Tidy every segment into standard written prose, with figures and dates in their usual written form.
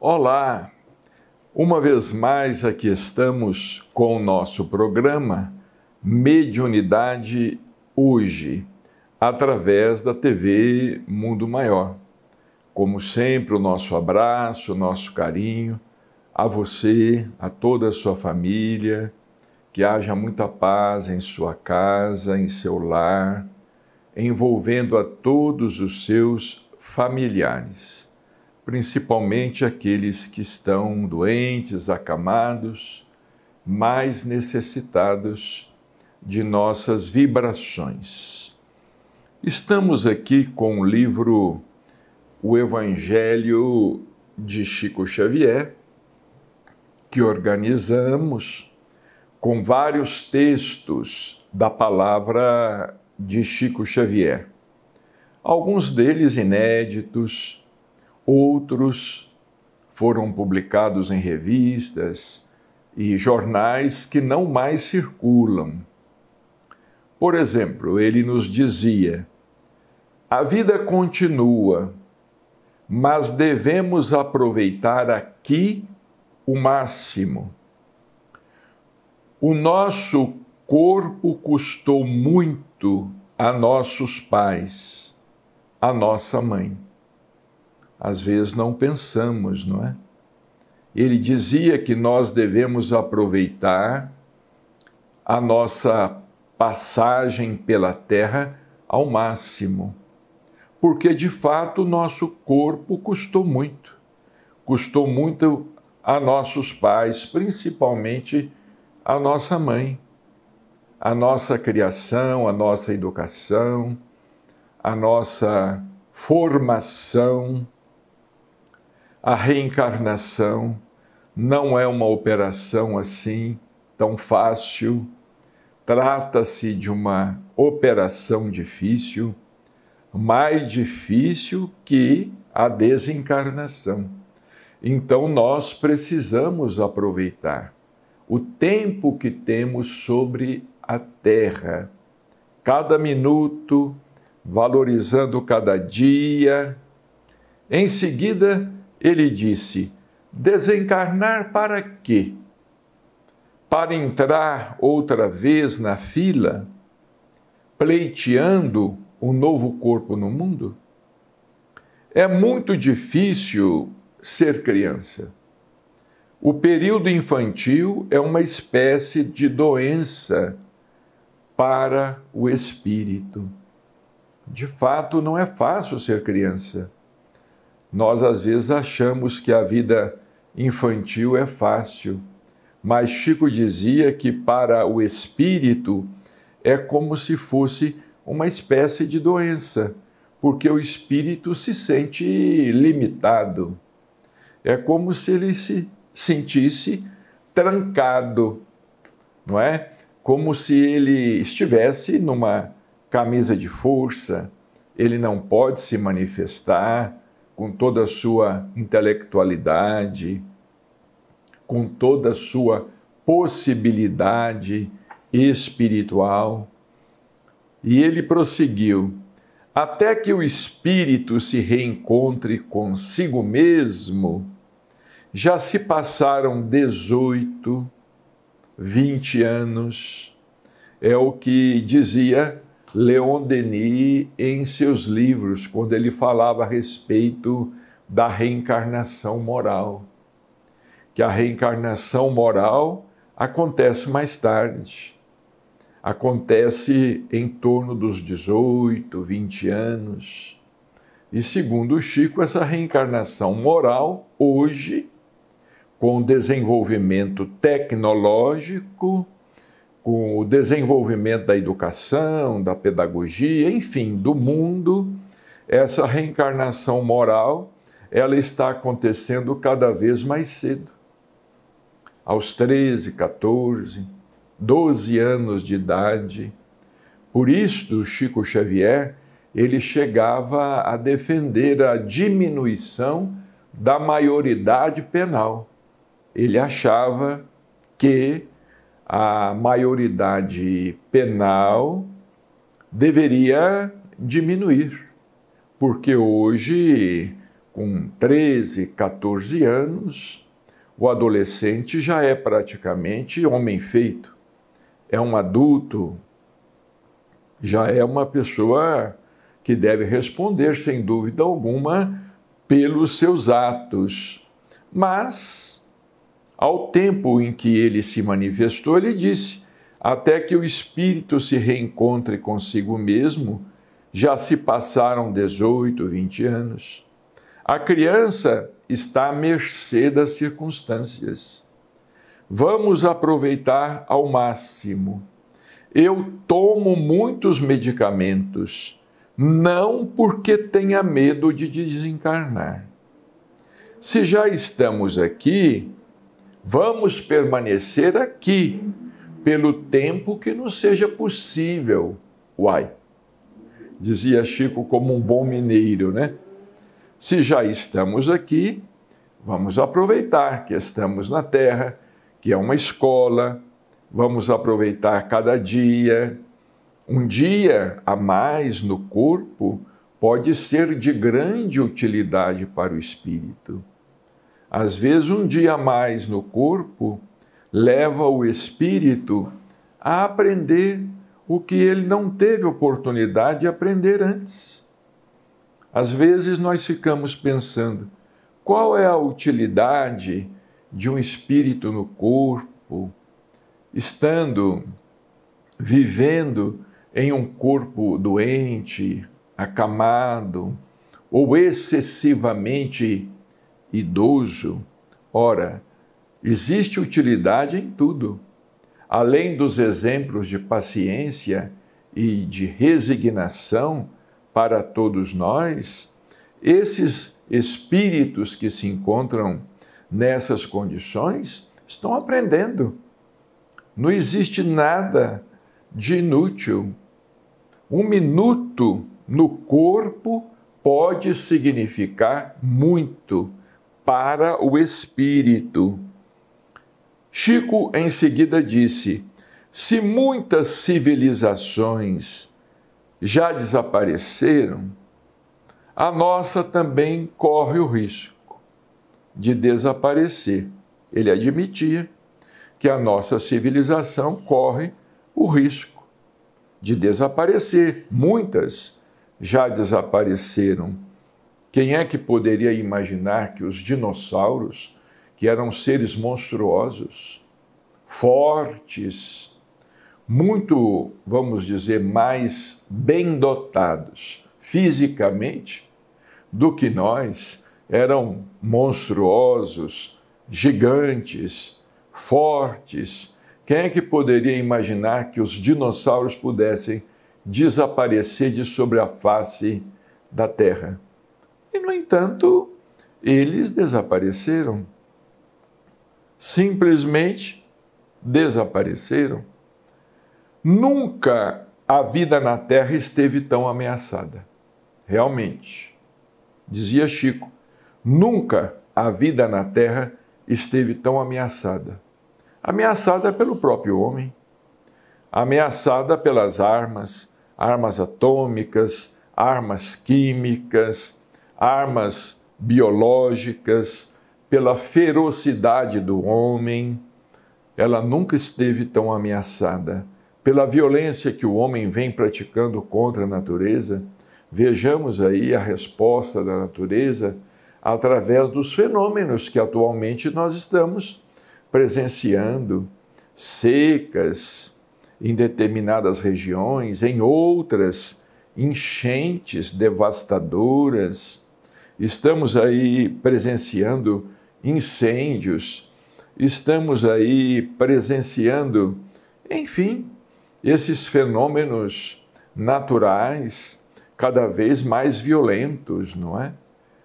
Olá! Uma vez mais aqui estamos com o nosso programa Mediunidade Hoje, através da TV Mundo Maior. Como sempre, o nosso abraço, o nosso carinho a você, a toda a sua família, que haja muita paz em sua casa, em seu lar, envolvendo a todos os seus familiares, principalmente aqueles que estão doentes, acamados, mais necessitados de nossas vibrações. Estamos aqui com o livro O Evangelho de Chico Xavier, que organizamos com vários textos da palavra de Chico Xavier. Alguns deles inéditos, outros foram publicados em revistas e jornais que não mais circulam. Por exemplo, ele nos dizia: a vida continua, mas devemos aproveitar aqui o máximo. O nosso corpo custou muito a nossos pais, a nossa mãe. Às vezes não pensamos, não é? Ele dizia que nós devemos aproveitar a nossa passagem pela terra ao máximo, porque de fato o nosso corpo custou muito a nossos pais, principalmente a nossa mãe, a nossa criação, a nossa educação, a nossa formação. A reencarnação não é uma operação assim tão fácil, trata-se de uma operação difícil, mais difícil que a desencarnação. Então nós precisamos aproveitar o tempo que temos sobre a Terra, cada minuto, valorizando cada dia. Em seguida, ele disse: desencarnar para quê? Para entrar outra vez na fila, pleiteando um novo corpo no mundo? É muito difícil ser criança. O período infantil é uma espécie de doença para o espírito. De fato, não é fácil ser criança. Nós, às vezes, achamos que a vida infantil é fácil, mas Chico dizia que para o espírito é como se fosse uma espécie de doença, porque o espírito se sente limitado. É como se ele se sentisse trancado, não é? Como se ele estivesse numa camisa de força, ele não pode se manifestar com toda a sua intelectualidade, com toda a sua possibilidade espiritual. E ele prosseguiu: até que o espírito se reencontre consigo mesmo, já se passaram 18, 20 anos. É o que dizia Leon Denis em seus livros, quando ele falava a respeito da reencarnação moral. Que a reencarnação moral acontece mais tarde. Acontece em torno dos 18, 20 anos. E segundo o Chico, essa reencarnação moral, hoje, com o desenvolvimento tecnológico, com o desenvolvimento da educação, da pedagogia, enfim, do mundo, essa reencarnação moral, ela está acontecendo cada vez mais cedo. Aos 13, 14, 12 anos de idade. Por isso, Chico Xavier, ele chegava a defender a diminuição da maioridade penal. Ele achava que a maioridade penal deveria diminuir, porque hoje, com 13, 14 anos, o adolescente já é praticamente homem feito, é um adulto, já é uma pessoa que deve responder, sem dúvida alguma, pelos seus atos. Mas, ao tempo em que ele se manifestou, ele disse: até que o espírito se reencontre consigo mesmo, já se passaram 18, 20 anos. A criança está à mercê das circunstâncias. Vamos aproveitar ao máximo. Eu tomo muitos medicamentos, não porque tenha medo de desencarnar. Se já estamos aqui, vamos permanecer aqui pelo tempo que nos seja possível. Uai, dizia Chico como um bom mineiro, né? Se já estamos aqui, vamos aproveitar que estamos na Terra, que é uma escola, vamos aproveitar cada dia. Um dia a mais no corpo pode ser de grande utilidade para o espírito. Às vezes, um dia a mais no corpo leva o espírito a aprender o que ele não teve oportunidade de aprender antes. Às vezes, nós ficamos pensando: qual é a utilidade de um espírito no corpo, vivendo em um corpo doente, acamado ou excessivamente idoso? Ora, existe utilidade em tudo. Além dos exemplos de paciência e de resignação para todos nós, esses espíritos que se encontram nessas condições estão aprendendo. Não existe nada de inútil. Um minuto no corpo pode significar muito para o espírito. Chico em seguida disse: se muitas civilizações já desapareceram, a nossa também corre o risco de desaparecer. Ele admitia que a nossa civilização corre o risco de desaparecer. Muitas já desapareceram. Quem é que poderia imaginar que os dinossauros, que eram seres monstruosos, fortes, muito, vamos dizer, mais bem dotados fisicamente do que nós, eram monstruosos, gigantes, fortes? Quem é que poderia imaginar que os dinossauros pudessem desaparecer de sobre a face da Terra? E, no entanto, eles desapareceram. Simplesmente desapareceram. Nunca a vida na Terra esteve tão ameaçada. Realmente. Dizia Chico, nunca a vida na Terra esteve tão ameaçada. Ameaçada pelo próprio homem, ameaçada pelas armas, armas atômicas, armas químicas, armas biológicas, pela ferocidade do homem. Ela nunca esteve tão ameaçada. Pela violência que o homem vem praticando contra a natureza. Vejamos aí a resposta da natureza através dos fenômenos que atualmente nós estamos presenciando. Secas em determinadas regiões, em outras, enchentes devastadoras. Estamos aí presenciando incêndios, estamos aí presenciando, enfim, esses fenômenos naturais cada vez mais violentos, não é?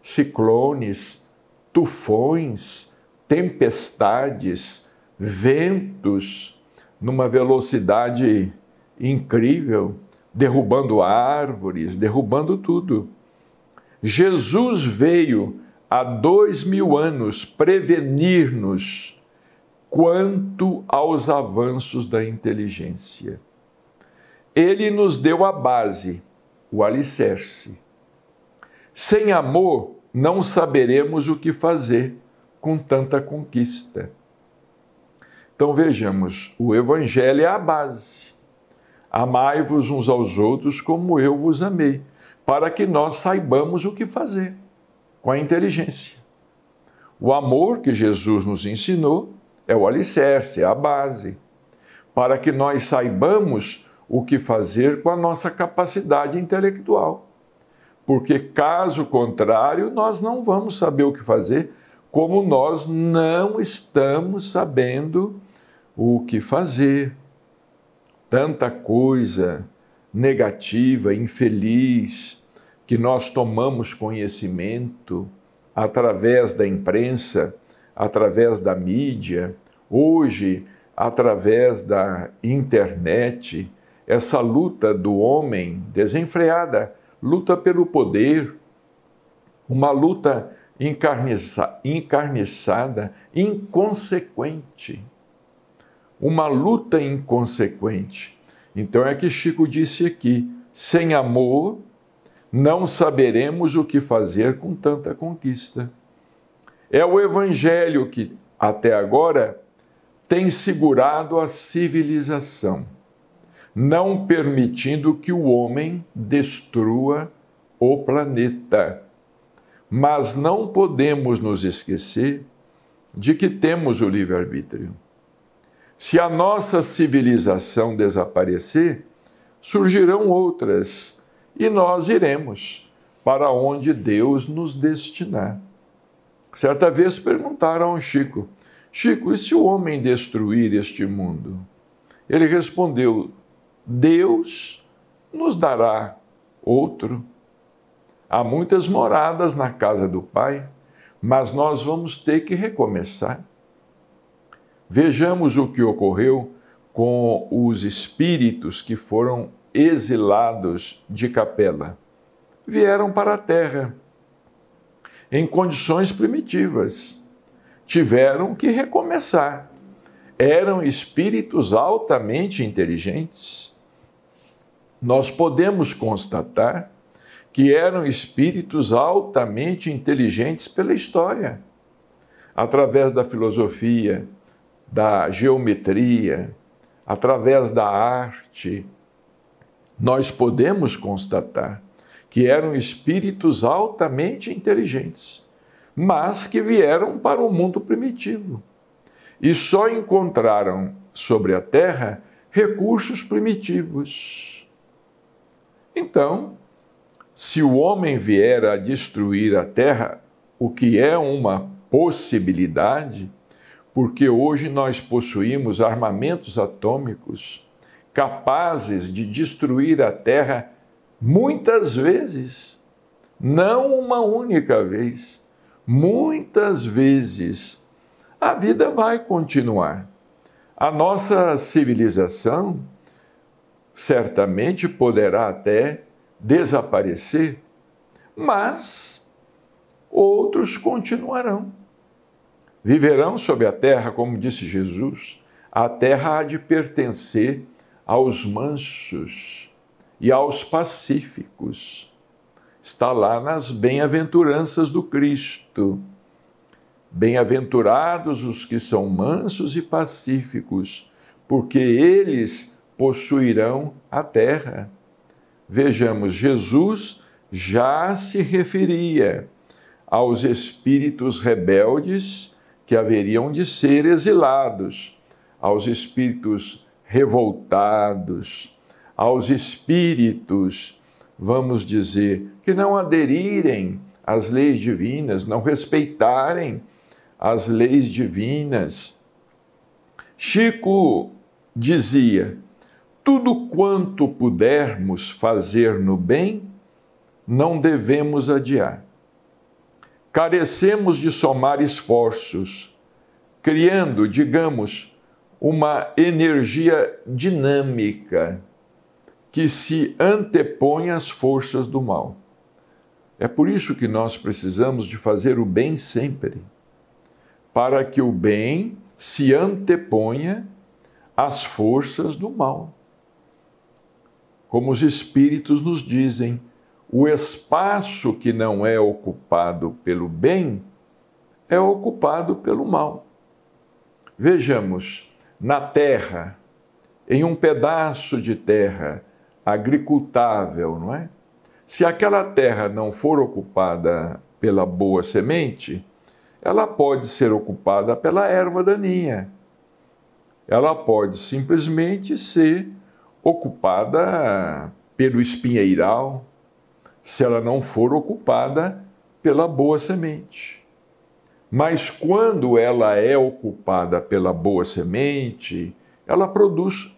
ciclones, tufões, tempestades, ventos, numa velocidade incrível, derrubando árvores, derrubando tudo. Jesus veio há 2000 anos prevenir-nos quanto aos avanços da inteligência. Ele nos deu a base, o alicerce. Sem amor, não saberemos o que fazer com tanta conquista. Então vejamos, o Evangelho é a base. Amai-vos uns aos outros como eu vos amei, para que nós saibamos o que fazer com a inteligência. O amor que Jesus nos ensinou é o alicerce, é a base, para que nós saibamos o que fazer com a nossa capacidade intelectual. Porque, caso contrário, nós não vamos saber o que fazer, como nós não estamos sabendo o que fazer. Tanta coisa negativa, infeliz, que nós tomamos conhecimento através da imprensa, através da mídia, hoje, através da internet, essa luta do homem desenfreada, luta pelo poder, uma luta encarniçada, inconsequente. Uma luta inconsequente. Então é que Chico disse aqui, sem amor, não saberemos o que fazer com tanta conquista. É o Evangelho que, até agora, tem segurado a civilização, não permitindo que o homem destrua o planeta. Mas não podemos nos esquecer de que temos o livre-arbítrio. Se a nossa civilização desaparecer, surgirão outras, e nós iremos para onde Deus nos destinar. Certa vez perguntaram ao Chico, Chico, e se o homem destruir este mundo? Ele respondeu, Deus nos dará outro. Há muitas moradas na casa do Pai, mas nós vamos ter que recomeçar. Vejamos o que ocorreu com os espíritos que foram exilados de Capela. Vieram para a Terra em condições primitivas. Tiveram que recomeçar. Eram espíritos altamente inteligentes. Nós podemos constatar que eram espíritos altamente inteligentes pela história, através da filosofia, da geometria, através da arte, nós podemos constatar que eram espíritos altamente inteligentes, mas que vieram para o mundo primitivo e só encontraram sobre a Terra recursos primitivos. Então, se o homem vier a destruir a Terra, o que é uma possibilidade, porque hoje nós possuímos armamentos atômicos capazes de destruir a Terra muitas vezes, não uma única vez, muitas vezes. A vida vai continuar. A nossa civilização certamente poderá até desaparecer, mas outros continuarão. Viverão sobre a terra, como disse Jesus, a terra há de pertencer aos mansos e aos pacíficos. Está lá nas bem-aventuranças do Cristo. Bem-aventurados os que são mansos e pacíficos, porque eles possuirão a terra. Vejamos, Jesus já se referia aos espíritos rebeldes que haveriam de ser exilados, aos espíritos revoltados, aos espíritos, vamos dizer, que não aderirem às leis divinas, não respeitarem as leis divinas. Chico dizia, tudo quanto pudermos fazer no bem, não devemos adiar. carecemos de somar esforços, criando, digamos, uma energia dinâmica que se antepõe às forças do mal. É por isso que nós precisamos de fazer o bem sempre, para que o bem se anteponha às forças do mal. Como os Espíritos nos dizem, o espaço que não é ocupado pelo bem é ocupado pelo mal. Vejamos, na terra, em um pedaço de terra agricultável, não é? Se aquela terra não for ocupada pela boa semente, ela pode ser ocupada pela erva daninha. Ela pode simplesmente ser ocupada pelo espinheiral, se ela não for ocupada pela boa semente. Mas quando ela é ocupada pela boa semente, ela produz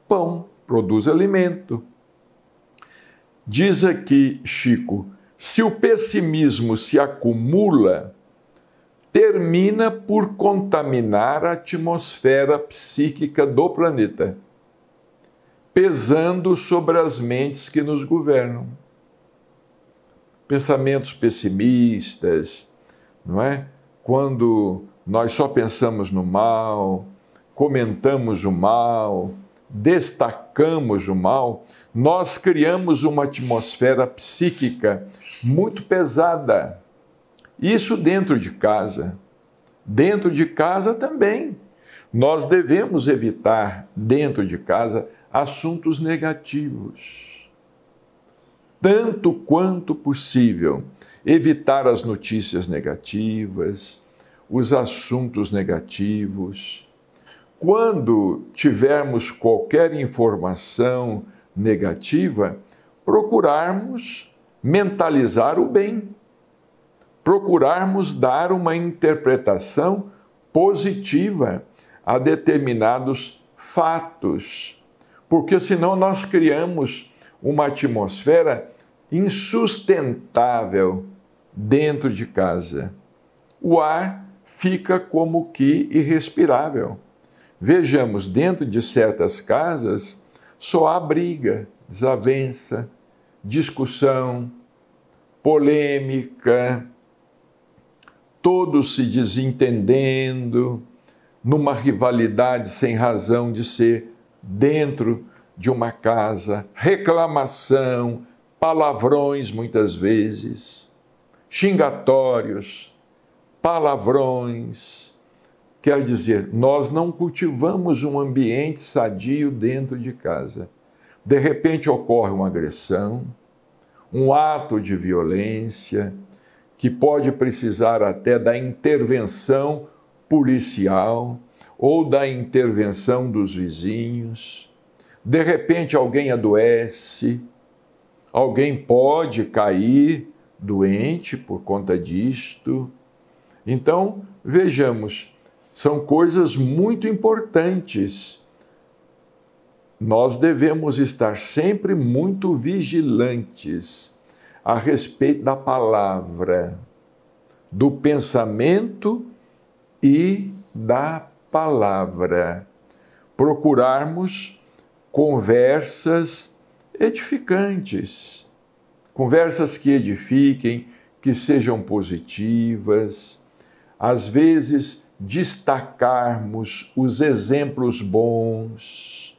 pão, produz alimento. Diz aqui Chico, se o pessimismo se acumula, termina por contaminar a atmosfera psíquica do planeta, pesando sobre as mentes que nos governam. Pensamentos pessimistas, não é? Quando nós só pensamos no mal, comentamos o mal, destacamos o mal, nós criamos uma atmosfera psíquica muito pesada. Isso dentro de casa. Dentro de casa também. Nós devemos evitar, dentro de casa, assuntos negativos. Tanto quanto possível, evitar as notícias negativas, os assuntos negativos. Quando tivermos qualquer informação negativa, procurarmos mentalizar o bem, procurarmos dar uma interpretação positiva a determinados fatos, porque senão nós criamos uma atmosfera insustentável dentro de casa. O ar fica como que irrespirável. Vejamos, dentro de certas casas, só há briga, desavença, discussão, polêmica, todos se desentendendo, numa rivalidade sem razão de ser dentro de uma casa, reclamação, palavrões muitas vezes, xingatórios, palavrões. Quer dizer, nós não cultivamos um ambiente sadio dentro de casa. De repente ocorre uma agressão, um ato de violência, que pode precisar até da intervenção policial ou da intervenção dos vizinhos. De repente alguém adoece, alguém pode cair doente por conta disto. Então, vejamos, são coisas muito importantes. Nós devemos estar sempre muito vigilantes a respeito da palavra, do pensamento e da palavra. Procurarmos conversas edificantes, conversas que edifiquem, que sejam positivas, às vezes destacarmos os exemplos bons,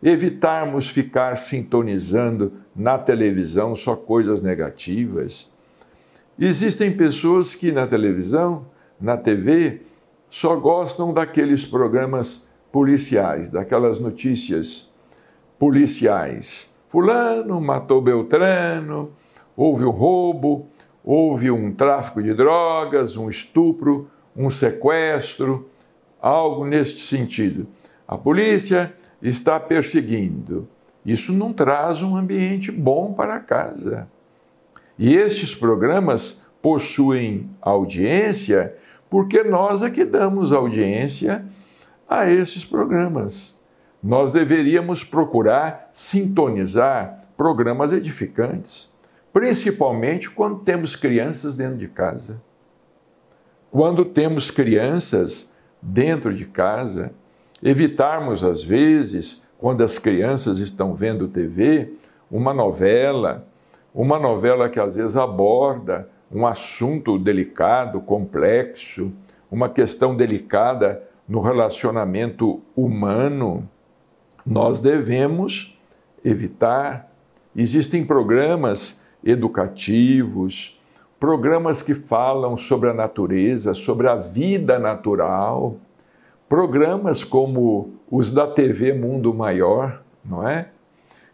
evitarmos ficar sintonizando na televisão só coisas negativas. Existem pessoas que na televisão, na TV, só gostam daqueles programas policiais, daquelas notícias policiais. Fulano matou Beltrano, houve um roubo, houve um tráfico de drogas, um estupro, um sequestro, algo neste sentido. A polícia está perseguindo. Isso não traz um ambiente bom para casa. E estes programas possuem audiência porque nós é que damos audiência a esses programas. Nós deveríamos procurar sintonizar programas edificantes, principalmente quando temos crianças dentro de casa. quando temos crianças dentro de casa, evitarmos às vezes, quando as crianças estão vendo TV, uma novela que às vezes aborda um assunto delicado, complexo, uma questão delicada no relacionamento humano. Nós devemos evitar. Existem programas educativos, programas que falam sobre a natureza, sobre a vida natural, programas como os da TV Mundo Maior, não é?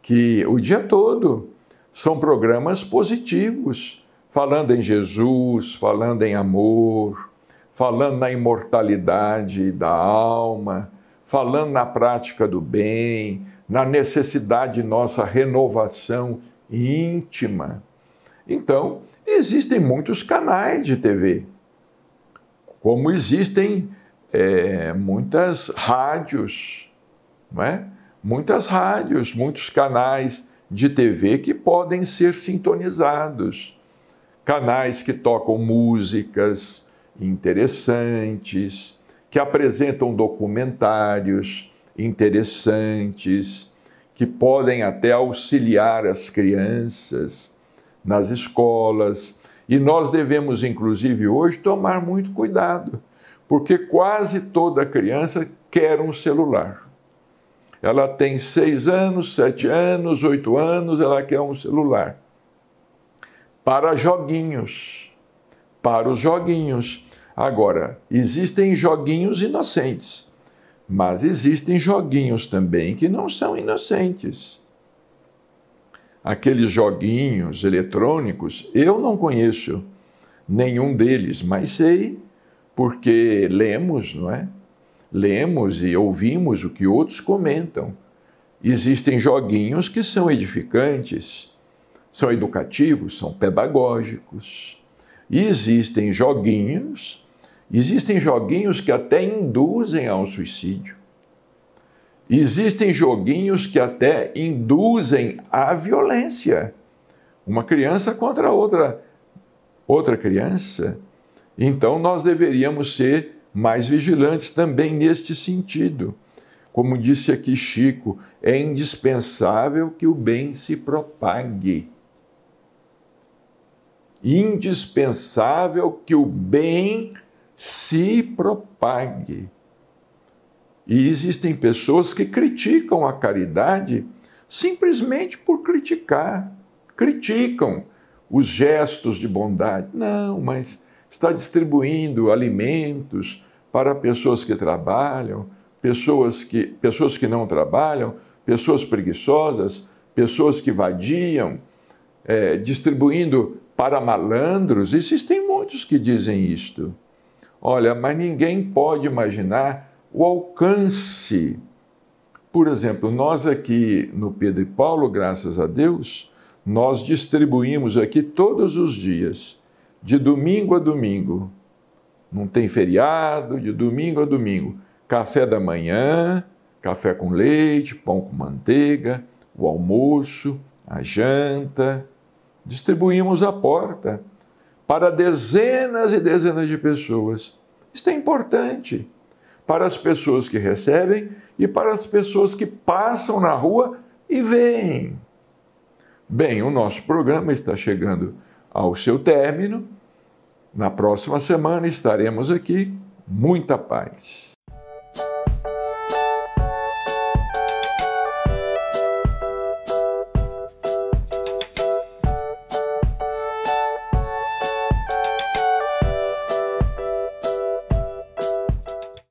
Que o dia todo são programas positivos, falando em Jesus, falando em amor, falando na imortalidade da alma, falando na prática do bem, na necessidade de nossa renovação íntima. Então, existem muitos canais de TV, como existem muitas rádios, não é? Muitas rádios, muitos canais de TV que podem ser sintonizados. Canais que tocam músicas interessantes, que apresentam documentários interessantes, que podem até auxiliar as crianças nas escolas. E nós devemos, inclusive, hoje, tomar muito cuidado, porque quase toda criança quer um celular. Ela tem 6 anos, 7 anos, 8 anos, ela quer um celular. Para joguinhos. Para os joguinhos. Agora, existem joguinhos inocentes, mas existem joguinhos também que não são inocentes. Aqueles joguinhos eletrônicos, eu não conheço nenhum deles, mas sei porque lemos, não é? Lemos e ouvimos o que outros comentam. Existem joguinhos que são edificantes, são educativos, são pedagógicos. E existem joguinhos que até induzem ao suicídio. Existem joguinhos que até induzem à violência. Uma criança contra outra criança. Então, nós deveríamos ser mais vigilantes também neste sentido. Como disse aqui Chico, é indispensável que o bem se propague. Indispensável que o bem se propague. E existem pessoas que criticam a caridade simplesmente por criticar. Criticam os gestos de bondade. Não, mas está distribuindo alimentos para pessoas que trabalham, pessoas que não trabalham, pessoas preguiçosas, pessoas que vadiam, distribuindo para malandros. Existem muitos que dizem isto. Olha, mas ninguém pode imaginar o alcance. Por exemplo, nós aqui no Pedro e Paulo, graças a Deus, nós distribuímos aqui todos os dias, de domingo a domingo. Não tem feriado, de domingo a domingo. Café da manhã, café com leite, pão com manteiga, o almoço, a janta. Distribuímos à porta para dezenas e dezenas de pessoas. Isso é importante para as pessoas que recebem e para as pessoas que passam na rua e veem. Bem, o nosso programa está chegando ao seu término. Na próxima semana estaremos aqui. Muita paz.